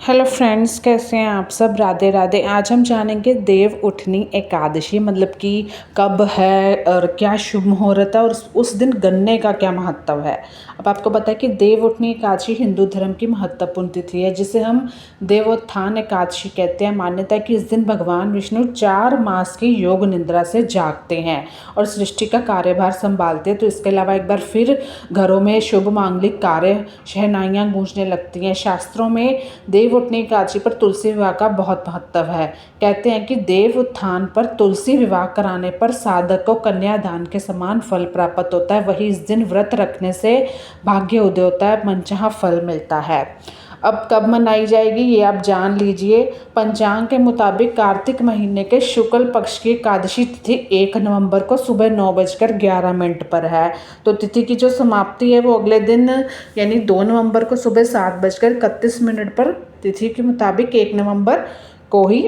Hello friends, कैसे हैं आप सब। राधे राधे। आज हम जानेंगे देव उठनी एकादशी मतलब कि कब है और क्या शुभ मुहूर्त है और उस दिन गन्ने का क्या महत्व है। अब आपको पता है कि देव उठनी एकादशी हिंदू धर्म की महत्वपूर्ण तिथि है जिसे हम देवोत्थान एकादशी कहते हैं। मान्यता है कि इस दिन भगवान विष्णु 4 मास की योग निद्रा से जागते हैं और सृष्टि का कार्यभार संभालते हैं। तो इसके अलावा एक बार फिर घरों में शुभ मांगलिक कार्य शहनाइयाँ गूंजने लगती हैं। शास्त्रों में देव उठनी एकादशी पर तुलसी विवाह का बहुत महत्व है। कहते हैं कि देव उत्थान पर तुलसी विवाह कराने पर साधक को कन्यादान के समान फल प्राप्त होता है। वहीं इस दिन व्रत रखने से भाग्य उदय होता है, मनचाहा फल मिलता है। अब कब मनाई जाएगी ये आप जान लीजिए। पंचांग के मुताबिक कार्तिक महीने के शुक्ल पक्ष की एकादशी तिथि 1 नवंबर को सुबह 9:11 पर है। तो तिथि की जो समाप्ति है वो अगले दिन यानी 2 नवंबर को सुबह 7:31 पर तिथि के मुताबिक 1 नवंबर को ही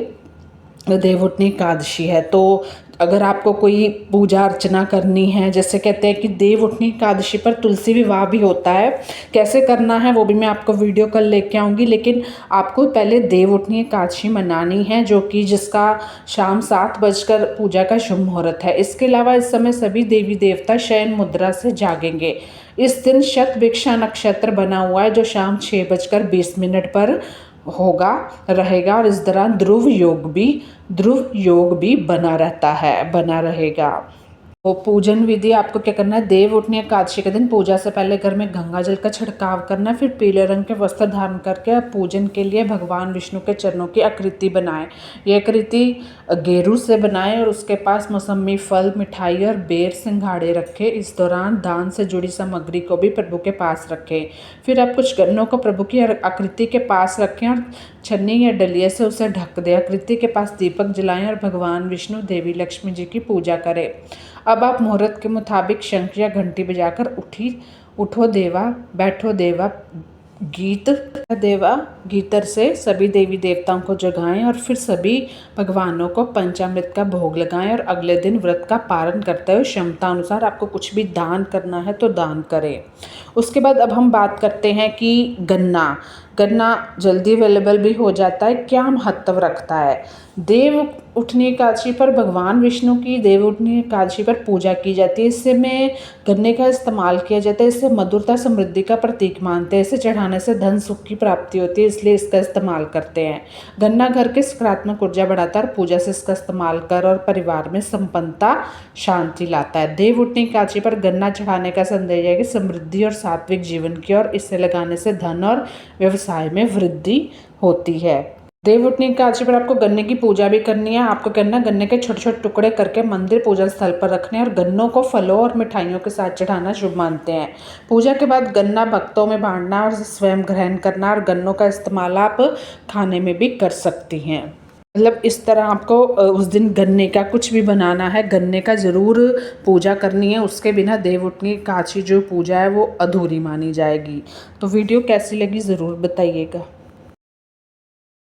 देवउठनी एकादशी है। तो अगर आपको कोई पूजा अर्चना करनी है, जैसे कहते हैं कि देवउठनी एकादशी पर तुलसी विवाह भी होता है, कैसे करना है वो भी मैं आपको वीडियो कल लेके आऊँगी। लेकिन आपको पहले देवउठनी एकादशी मनानी है जो कि जिसका शाम 7 बजकर पूजा का शुभ मुहूर्त है। इसके अलावा इस समय सभी देवी देवता शयन मुद्रा से जागेंगे। इस दिन शतभिक्षा नक्षत्र बना हुआ है जो शाम 6:20 पर होगा रहेगा और इस दौरान ध्रुव योग भी बना रहेगा। वो पूजन विधि आपको क्या करना है, देव उठनी एकादशी के दिन पूजा से पहले घर में गंगा जल का छिड़काव करना है। फिर पीले रंग के वस्त्र धारण करके आप पूजन के लिए भगवान विष्णु के चरणों की आकृति बनाएं। ये आकृति गेरू से बनाएं और उसके पास मौसमी फल, मिठाई और बेर सिंघाड़े रखें। इस दौरान दान से जुड़ी सामग्री को भी प्रभु के पास रखें। फिर आप कुछ गन्नों को प्रभु की आकृति के पास रखें और छन्नी या डलिये से उसे ढक दें। आकृति के पास दीपक जलाएं और भगवान विष्णु, देवी लक्ष्मी जी की पूजा करें। अब आप मुहूर्त के मुताबिक शंख या घंटी बजाकर उठो देवा बैठो देवा गीतर से सभी देवी देवताओं को जगाएं और फिर सभी भगवानों को पंचामृत का भोग लगाएं और अगले दिन व्रत का पारण करते हुए क्षमता अनुसार आपको कुछ भी दान करना है तो दान करें। उसके बाद अब हम बात करते हैं कि गन्ना जल्दी अवेलेबल भी हो जाता है, क्या महत्व रखता है। देव उठनी एकादशी पर भगवान विष्णु की देव उठनी एकादशी पर पूजा की जाती है। इससे में गन्ने का इस्तेमाल किया जाता है। इससे मधुरता समृद्धि का प्रतीक मानते हैं। इसे चढ़ाने से धन सुख की प्राप्ति होती है, इसलिए इसका इस्तेमाल करते हैं। गन्ना घर के सकारात्मक ऊर्जा बढ़ाता है और पूजा से इसका इस्तेमाल कर और परिवार में संपन्नता शांति लाता है। देव उठनी एकादशी पर गन्ना चढ़ाने का संदेश है कि समृद्धि और सात्विक जीवन की और इसे लगाने से धन और व्यवसाय में वृद्धि होती है। देव उठनी एकादशी पर आपको गन्ने की पूजा भी करनी है। आपको करना गन्ने के छोटे छोटे टुकड़े करके मंदिर पूजा स्थल पर रखने और गन्नों को फलों और मिठाइयों के साथ चढ़ाना शुभ मानते हैं। पूजा के बाद गन्ना भक्तों में बांटना और स्वयं ग्रहण करना और गन्नों का इस्तेमाल आप खाने में भी कर सकती हैं। मतलब इस तरह आपको उस दिन गन्ने का कुछ भी बनाना है, गन्ने का ज़रूर पूजा करनी है। उसके बिना देव उठनी एकादशी जो पूजा है वो अधूरी मानी जाएगी। तो वीडियो कैसी लगी ज़रूर बताइएगा।